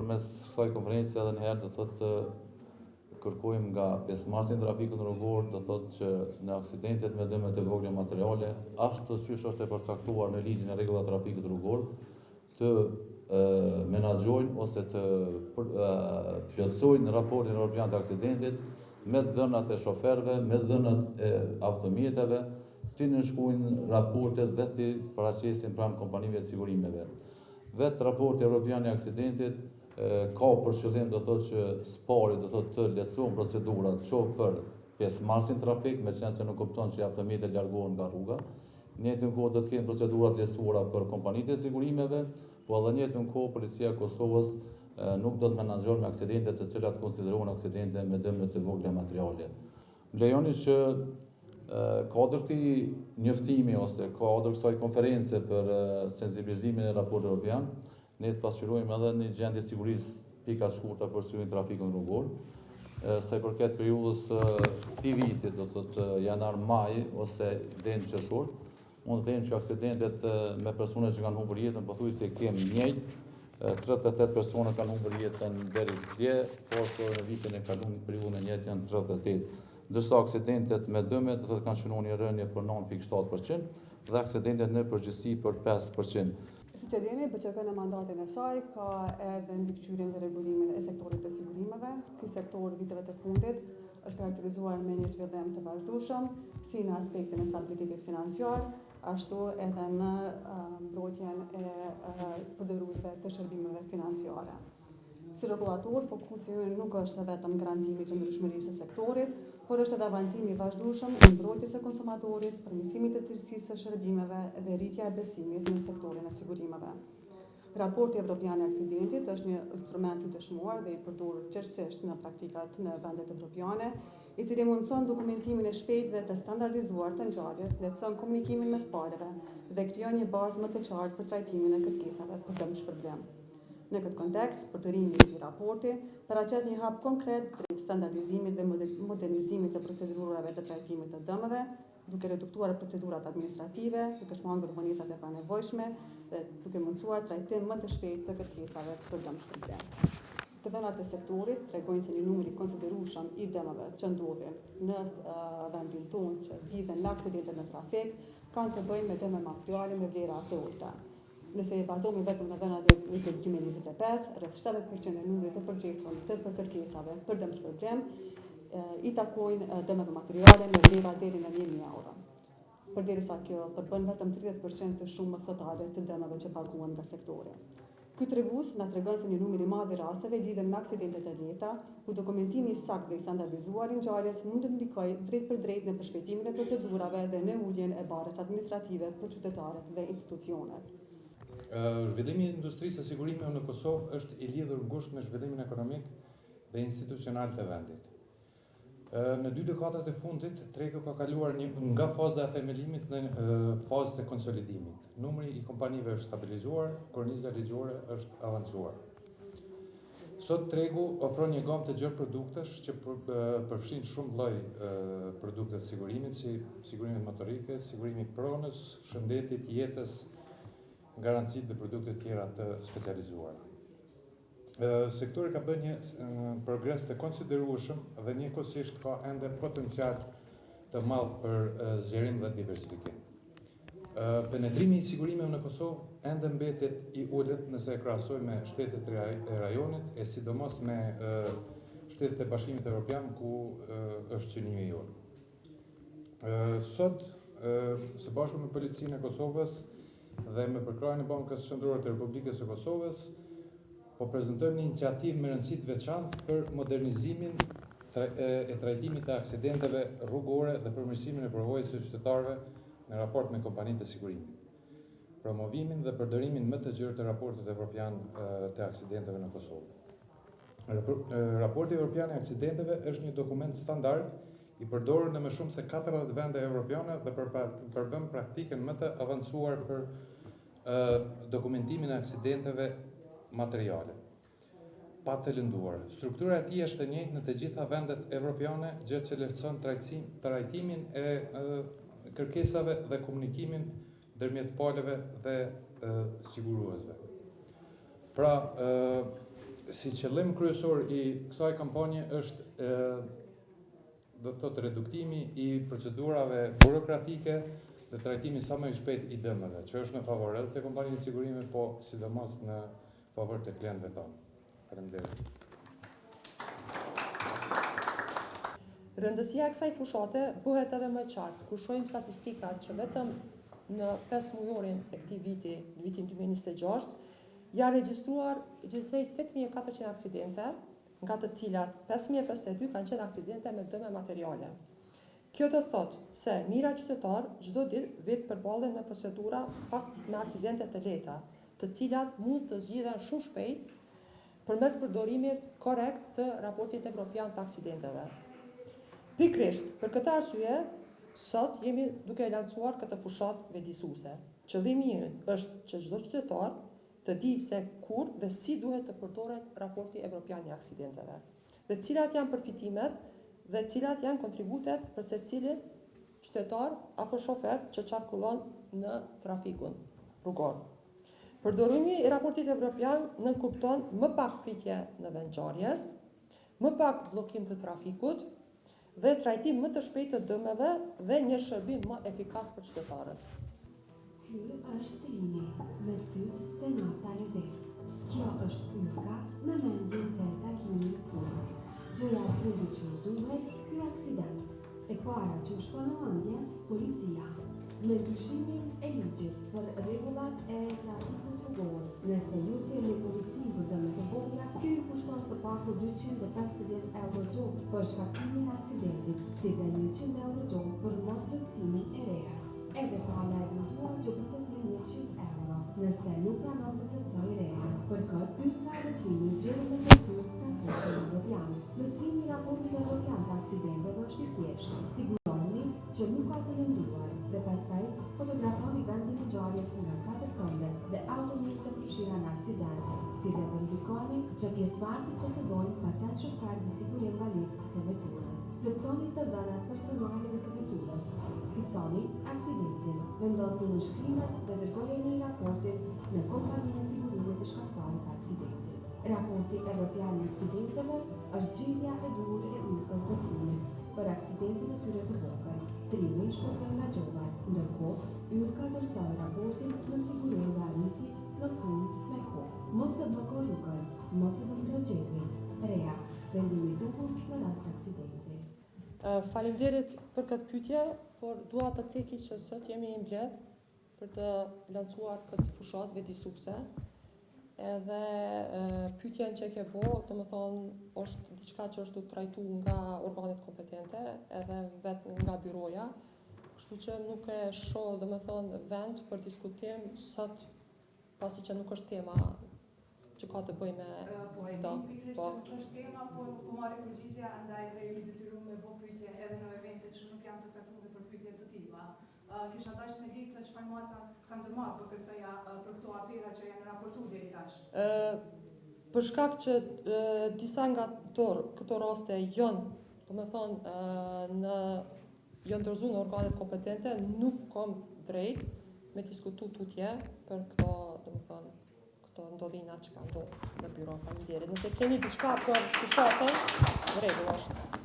përmes kësaj konferencë edhe një herë do thotë kërkojmë nga pjesëmarrësit në trafikun rrugor, do thotë që në aksidentet me dëme të vogla materiale, ashtu siç është e përcaktuar në ligjin e rregullave të trafikut rrugor, të menaxhojnë ose të plotësojnë raportin evropian të aksidentit me dhënat e shoferëve, me dhënat e automjeteve, të nënshkruajnë raportet dhe të paraqesin pranë kompanive të sigurimeve. Vetë raporti evropian i aksidentit ka për qëllim do thotë që spari do thotë të lehtësojnë procedurat qoftë për pjesëmarrësin trafik, me qenë se nuk kupton që automjetet largohen nga rruga. Në njëjtën kohë do të kenë procedurat lehtësuara për kompanitë e sigurimeve, po edhe në njëjtën kohë policia e Kosovës nuk do të menaxhon me aksidentet të cilat konsiderohen aksidente me dëme të vogla materiale. Lejoni që kuadër këtij njoftimi ose kuadër kësaj konference për sensibilizimin e raportit evropian, ne të pasqyrojmë edhe një gjendje sigurisë pika shkurta për shërimin trafikun rrugor, sa i përket periudhës këtij viti, do thotë janar-maj ose deri në qershor, mund të them që aksidentet me persone që kanë humbur jetën pothuajse kemi njëjtë, 38 persona kanë humbur jetën deri dje, por në vitin e kaluar periudhën e njëjtë janë 38. Ndërsa aksidentet me dëme do të kanë shënuar një rënje për 9.7% dhe aksidentet në përgjithësi për 5%. Siç e dini, BCK në mandatin e saj ka edhe mbikëqyrjen dhe rregullimin e sektorit të sigurimeve. Ky sektor viteve të fundit është karakterizuar me një zhvillim të vazhdueshëm, si në aspektin e stabilitetit financiar, ashtu edhe në mbrojtjen e përdoruesve të shërbimeve financiare. Si regulator, fokusi ynë nuk është vetëm garantimi i qëndrueshmërisë së sektorit, por është edhe avancimi i vazhdueshëm i mbrojtjes së konsumatorit, përmirësimit të cilësisë së shërbimeve dhe rritja e besimit në sektorin e sigurimeve. Raporti evropian i aksidentit është një instrument i dëshmuar dhe i përdorur qërsisht në praktikat në vendet evropiane, i cili mundson dokumentimin e shpejtë dhe të standardizuar të ngjarjes, lehtëson komunikimin mes palëve dhe krijon një bazë më të qartë për trajtimin e kërkesave për dëmshpërblim. Në këtë kontekst, përdorimi i këtij raporti paraqet një hap konkret drejt standardizimit dhe modernizimit të procedurave të trajtimit të dëmeve, duke reduktuar procedurat administrative, duke shmangur vonesat e panevojshme dhe duke mundësuar trajtim më të shpejtë të kërkesave për dëmshpërblim. Të dhënat e sektorit tregojnë se një numër i konsiderueshëm i dëmeve që ndodhin në vendin tonë që lidhen me aksidentet në trafik kanë të bëjnë me dëme materiale me vlera të ulta. Nëse i bazohemi vetëm në dhënat e vitit 2025, rreth 70% e numrit të përgjithshëm të kërkesave për dëmshpërblim i takojnë dëmeve materiale me vlera deri në 1.000 euro. Përderisa kjo përbën vetëm 30% të shumës totale të dëmeve që paguhen nga sektori. Ky tregues na tregon se një numër i madh i rasteve lidhen me aksidentet e lehta, ku dokumentimi i saktë dhe i standardizuar i ngjarjes mund të ndikojë drejt për drejt në përshpejtimin e procedurave dhe në uljen e barrës administrative për qytetarët dhe institucionet. Zhvillimi i industrisë së sigurimeve në Kosovë është i lidhur ngushtë me zhvillimin ekonomik dhe institucional të vendit. Në 2 dekadat e fundit, tregu ka kaluar nga faza e themelimit në fazën e konsolidimit. Numri i kompanive është stabilizuar, korniza ligjore është avancuar. Sot tregu ofron një gamë të gjerë produktesh që përfshin shumë lloj produkte të sigurimit, si sigurimet motorike, sigurimi pronës, shëndetit, jetës, garancit dhe produkte tjera të specializuara. Sektori ka bërë një progres të konsiderueshëm dhe njëkohësisht ka ende potencial të madh për zgjerim dhe diversifikim. Penetrimi i sigurimeve në Kosovë ende mbetet i ulët nëse e krahasojmë me shtetet e rajonit e sidomos me shtetet e Bashkimit Evropian ku është qëllimi jonë. Sot, së bashku me Policinë e Kosovës dhe me përkrahjen e Bankës Qendrore të Republikës së Kosovës, po prezantojmë një iniciativë me rëndësi të veçantë për modernizimin e trajtimit të aksidenteve rrugore dhe përmirësimin e përvojës së qytetarëve në raport me kompanitë të sigurimit. Promovimin dhe përdorimin më të gjerë të raportit evropian të aksidenteve në Kosovë. Raporti evropian i aksidenteve është një dokument standard i përdorur në më shumë se 40 vende evropiane dhe përbën praktikën më të avancuar për dokumentimin e aksidenteve materiale. Pa të lënduar. Struktura e tij është e njëjtë në të gjitha vendet evropiane, gjë që lehtëson trajtimin e kërkesave dhe komunikimin ndërmjet palëve dhe siguruesve. Pra, si qëllim kryesor i kësaj kampanje është do të thotë reduktimi i procedurave burokratike dhe trajtimi sa më i shpejt i dëmeve, që është në favor edhe të kompanive të sigurime, po sidomos në favor të klientëve tonë. Faleminderit. Rëndësia e kësaj fushate bëhet edhe më qartë, kur shohim statistikat që vetëm në 5 mujorin e këtij viti, vitin 2026, janë regjistruar gjithsej 8400 aksidente, nga të cilat 5052 kanë qenë aksidente me dëme materiale. Kjo do të thotë se mijëra qytetar çdo ditë vetë përballen me procedura me aksidente të lehta, të cilat mund të zgjidhen shumë shpejt përmes përdorimit korrekt të raportit evropian të aksidenteve. Pikërisht, për këtë arsye, sot jemi duke lancuar këtë fushat vjedisuese. Qëllimi ynë është që çdo qytetar të di se kur dhe si duhet të përdoret raporti evropian i aksidenteve, dhe cilat janë përfitimet dhe cilat janë kontributet për secilin qytetar apo shofer që qarkullon në trafikun rrugor. Përdorimi i raportit evropian nënkupton më pak pritje në vend ngjarjes, më pak bllokim të trafikut dhe trajtim më të shpejtë të dëmeve dhe një shërbim më efikas për qytetarët. Ky është Rini, me syt të nafta rezervë. Kjo është ylka me mendjen të takimit punës. Gjëja e fundit që u duhet, ky aksident. E para që u shkon në mendje, policia. Me ndryshimin e ligjit për rregullat e trafikut rrugor, nëse ju thirrni policin për dëme të vogla, ky ju kushton së paku 250 euro gjokë për shkaktimin e aksidentit, si dhe 100 euro gjokë për mosplotësimin e rrehës. Edhe pala e dëmtuar që pritet me 100 euro, nëse nuk pranon të plotësoj rrehën. Për këtë, ylka e vetrimit zgjedhur me përsur raportin evropian. Plotësimi i raportit evropian të aksidenteve është i thjeshtë. Siguroni që nuk ka të lënduar dhe pastaj fotografoni vendin e ngjarjes nga 4 këmbë dhe automjet të përfshira në aksident, si dhe verifikoni që pjesëmarrësit posedojnë patent shoftar dhe sigurim valid të veturës. Plotësoni të dhënat personale dhe të veturës. Skiconi aksidentin, vendosni në shkrimet dhe dërgojeni raportin në kompaninë e sigurimit të shkaktarit të aksidentit. Raporti evropian i aksidenteve është zgjidhja e duhur e ylkës vetrimit për aksidentin e tyre të vogël. Trimi shkotron nga gjovar, ndërkohë ylka dorësoi raportin në sigurim dhe arriti në punë me kohë. Mos e blloko rrugën, mos e ndërgjegni. Reja, vendimi i duhur në rast aksidenti. Faleminderit për këtë pyetje, por dua të ceki që sot jemi mbledh për të lancuar këtë fushat vjedisuese. Edhe pyetjen që e ke bërë, domethënë, është diçka që është trajtuar nga organet kompetente, edhe vetë nga byroja, kështu që nuk e shoh domethënë vend për diskutim sot, pasi që nuk është tema që ka të bëjë me këto. Po, nuk është tema, por po marrë përgjigje, andaj dhe jemi detyruar me bë pyetje edhe në eventet që nuk janë të caktuar për pyetje të tilla. Kisha dashur me ditë çfarë masa kanë të marrë për kësaj për këto afera që janë raportuar deri tash. Për shkak që disa nga këto raste janë, domethënë, janë dorëzuar në organet kompetente, nuk kam drejt me diskutu tutje për këto, domethënë, këto ndodhina që kanë ndodhur në byro. Faleminderit. Nëse keni diçka për fushatën, në rregull është.